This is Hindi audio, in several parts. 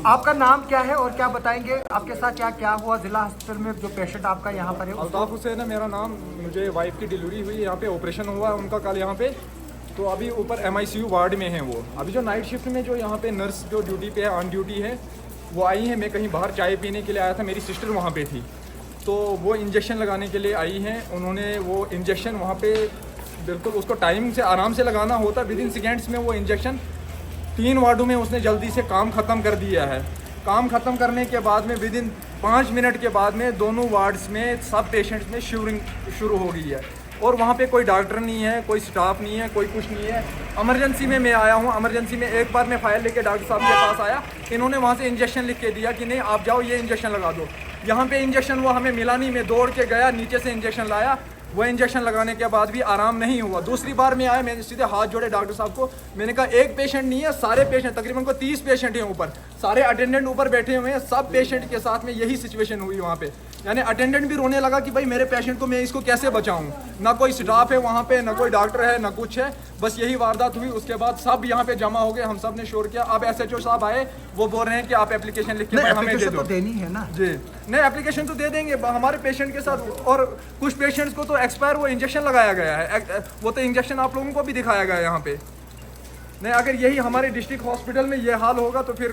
आपका नाम क्या है और क्या बताएंगे, आपके साथ क्या क्या हुआ जिला हॉस्पिटल में जो पेशेंट आपका यहाँ पर है? अल्ताफ हुसैन है मेरा नाम। मुझे वाइफ की डिलीवरी हुई, यहाँ पे ऑपरेशन हुआ है उनका कल यहाँ पे। तो अभी ऊपर MICU वार्ड में है वो। अभी जो नाइट शिफ्ट में जो यहाँ पे नर्स जो ड्यूटी पे है, ऑन ड्यूटी है, वो आई है। मैं कहीं बाहर चाय पीने के लिए आया था, मेरी सिस्टर वहाँ पे थी, तो वो इंजेक्शन लगाने के लिए आई हैं। उन्होंने वो इंजेक्शन वहाँ पे बिल्कुल उसको टाइम से आराम से लगाना होता, विद इन सेकेंड्स में वो इंजेक्शन 3 वार्डों में उसने जल्दी से काम ख़त्म कर दिया है। काम ख़त्म करने के बाद में विद इन 5 मिनट के बाद में दोनों वार्ड्स में सब पेशेंट्स में शिवरिंग शुरू हो गई है। और वहाँ पे कोई डॉक्टर नहीं है, कोई स्टाफ नहीं है, कोई कुछ नहीं है। इमरजेंसी में मैं आया हूँ। इमरजेंसी में एक बार मैं फाइल लेके डॉक्टर साहब के पास आया, इन्होंने वहाँ से इंजेक्शन लिख के दिया कि नहीं आप जाओ ये इंजेक्शन लगा दो। यहाँ पे इंजेक्शन वो हमें मिला नहीं, मैं दौड़ के गया नीचे से इंजेक्शन लाया। वो इंजेक्शन लगाने के बाद भी आराम नहीं हुआ। दूसरी बार मैं आया, मैंने सीधे हाथ जोड़े डॉक्टर साहब को, मैंने कहा एक पेशेंट नहीं है, सारे पेशेंट, तकरीबन को 30 पेशेंट हैं ऊपर, सारे अटेंडेंट ऊपर बैठे हुए हैं, सब पेशेंट के साथ में यही सिचुएशन हुई वहाँ पे। यानी अटेंडेंट भी रोने लगा कि भाई मेरे पेशेंट को मैं इसको कैसे बचाऊं, ना कोई स्टाफ है वहाँ पे, ना कोई डॉक्टर है, ना कुछ है, बस यही वारदात हुई। उसके बाद सब यहाँ पे जमा हो गए, हम सब ने शोर किया। अब SHO साहब आए, वो बोल रहे हैं कि आप एप्लीकेशन लिख के हमें दे दो। तो देनी है ना जी, नहीं एप्लीकेशन तो दे देंगे हमारे पेशेंट के साथ। और कुछ पेशेंट्स को तो एक्सपायर वो इंजेक्शन लगाया गया है, वो तो इंजेक्शन आप लोगों को भी दिखाया गया है यहाँ पे। नहीं, अगर यही हमारे डिस्ट्रिक्ट हॉस्पिटल में ये हाल होगा तो फिर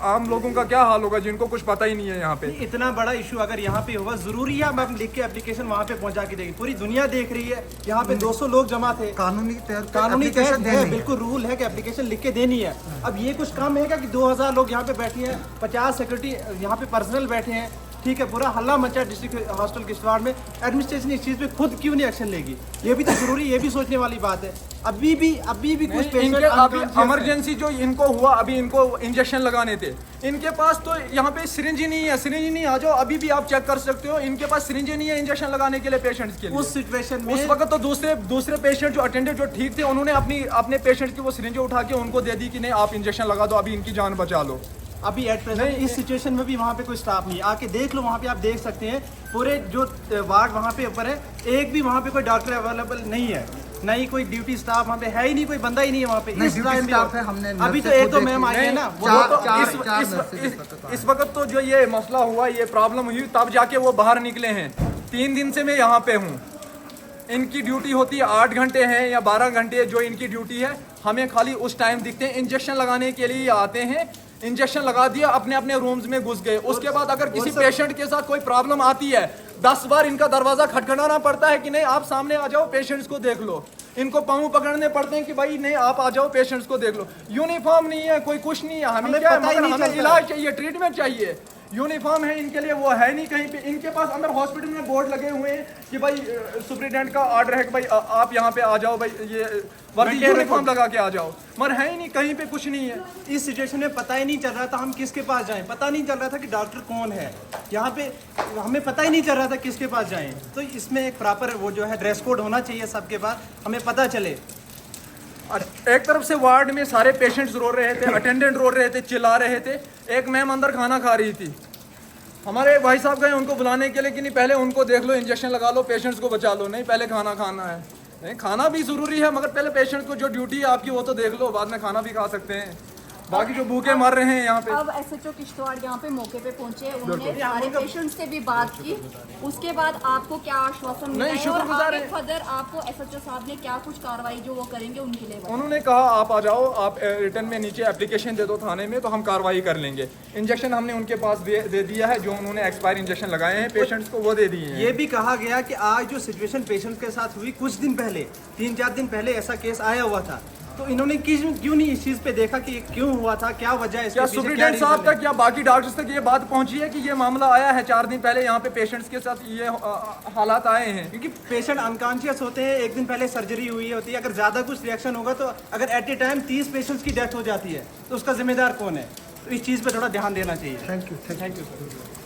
आम लोगों का क्या हाल होगा जिनको कुछ पता ही नहीं है यहाँ पे। इतना बड़ा इशू अगर यहाँ पे होगा, जरूरी है हम लिख के एप्लीकेशन वहाँ पे पहुँचा के देंगे। पूरी दुनिया देख रही है, यहाँ पे 200 लोग जमा थे। कानूनी तहत है, बिल्कुल रूल है कि एप्लीकेशन लिख के देनी है। अब ये कुछ कम है कि 2000 लोग यहाँ पे बैठे हैं, 50 सिक्योरिटी यहाँ पे पर्सनल बैठे हैं, ठीक है, पूरा हल्ला मचा डिस्ट्रिक्ट हॉस्पिटल किश्तवाड़ में। एडमिनिस्ट्रेशन इस चीज़ पे खुद क्यों नहीं एक्शन लेगी, ये भी तो जरूरी, ये भी सोचने वाली बात है। अभी भी कुछ पेशेंट अभी इमरजेंसी जो इनको हुआ, अभी इनको इंजेक्शन लगाने थे, इनके पास तो यहाँ पे सिरिंज ही नहीं है। सिरिंज नहीं, आ जाओ अभी भी आप चेक कर सकते हो, इनके पास सिरिंज ही नहीं है इंजेक्शन लगाने के लिए पेशेंट्स के लिए। उस सिचुएशन में उस वक्त तो दूसरे पेशेंट जो अटेंडेंट जो ठीक थे, उन्होंने अपने पेशेंट की वो सिरिंज उठा के उनको दे दी कि नहीं आप इंजेक्शन लगा दो, अभी इनकी जान बचा लो। अभी एट प्रेजेंट इस सिचुएशन में भी वहाँ पे कोई स्टाफ नहीं है। आके देख लो, वहाँ पे आप देख सकते हैं पूरे जो वार्ड वहाँ पे ऊपर है, एक भी वहाँ पे कोई डॉक्टर अवेलेबल नहीं है, ना ही कोई ड्यूटी स्टाफ वहाँ पे है ही नहीं, कोई बंदा ही नहीं है वहाँ पे। इस टाइम पे हमने अभी तो एक तो मैम आई है ना, वो तो इस वक्त तो जो ये मसला हुआ, ये प्रॉब्लम हुई, तब जाके वो बाहर निकले हैं। 3 दिन से मैं यहाँ पे हूँ। इनकी ड्यूटी होती है 8 घंटे हैं या 12 घंटे जो इनकी ड्यूटी है, हमें खाली उस टाइम दिखते हैं। इंजेक्शन लगाने के लिए आते हैं, इंजेक्शन लगा दिया, अपने अपने रूम्स में घुस गए। उसके बाद अगर किसी पेशेंट के साथ कोई प्रॉब्लम आती है, 10 बार इनका दरवाजा खटखटाना पड़ता है कि नहीं आप सामने आ जाओ, पेशेंट्स को देख लो। इनको पाँव पकड़ने पड़ते हैं कि भाई नहीं आप आ जाओ, पेशेंट्स को देख लो। यूनिफॉर्म नहीं है, कोई कुछ नहीं है, हमें क्या है, हमें इलाज चाहिए, ट्रीटमेंट चाहिए। यूनिफॉर्म है इनके लिए, वो है नहीं कहीं पे। इनके पास अंदर हॉस्पिटल में बोर्ड लगे हुए हैं कि भाई सुप्रिटेंडेंट का ऑर्डर है कि भाई आप यहाँ पे आ जाओ, भाई ये वर्दी यूनिफॉर्म लगा के आ जाओ, मगर है ही नहीं, कहीं पे कुछ नहीं है। इस सिचुएशन में पता ही नहीं चल रहा था हम किसके पास जाएं, पता नहीं चल रहा था कि डॉक्टर कौन है यहाँ पे, हमें पता ही नहीं चल रहा था किसके पास जाएं। तो इसमें एक प्रॉपर वो जो है ड्रेस कोड होना चाहिए सबके पास, हमें पता चले। एक तरफ से वार्ड में सारे पेशेंट्स रो रहे थे, अटेंडेंट रो रहे थे, चिल्ला रहे थे। एक मैम अंदर खाना खा रही थी, हमारे भाई साहब गए उनको बुलाने के लिए कि नहीं पहले उनको देख लो, इंजेक्शन लगा लो, पेशेंट्स को बचा लो। नहीं, पहले खाना खाना है। नहीं, खाना भी ज़रूरी है, मगर पहले पेशेंट को जो ड्यूटी है आपकी वो तो देख लो, बाद में खाना भी खा सकते हैं। बाकी जो भूखे मर रहे हैं यहाँ पे। अब SHO किश्तवाड़ यहाँ पे मौके पे पहुंचे, उन्होंने सारे पेशेंट्स से भी बात की। उसके बाद आपको क्या आश्वासन मिला है और आगे फर्दर आपको SHO साहब ने क्या कुछ कार्रवाई जो वो करेंगे उनके लिए? उन्होंने कहा आप आ जाओ, आप रिटर्न में नीचे एप्लीकेशन दे दो थाने में, तो हम कार्रवाई कर लेंगे। इंजेक्शन हमने उनके पास दे दिया है, जो उन्होंने एक्सपायर इंजेक्शन लगाए हैं पेशेंट्स को, वो दे दिए हैं। ये भी कहा गया कि आज जो सिचुएशन पेशेंट के साथ हुई, कुछ दिन पहले 3-4 दिन पहले ऐसा केस आया हुआ था, तो इन्होंने क्यों नहीं इस चीज पे देखा कि क्यों हुआ था, क्या वजह है, क्या सुप्रिटेंडेंट साहब तक या बाकी डॉक्टर्स तक ये बात पहुंची है कि ये मामला आया है 4 दिन पहले यहाँ पे पेशेंट्स के साथ ये हालात आए हैं? क्योंकि पेशेंट अनकॉन्शियस होते हैं, एक दिन पहले सर्जरी हुई होती है, अगर ज्यादा कुछ रिएक्शन होगा तो अगर एट ए टाइम 30 पेशेंट्स की डेथ हो जाती है तो उसका जिम्मेदार कौन है? तो इस चीज पे थोड़ा ध्यान देना चाहिए। Thank you sir.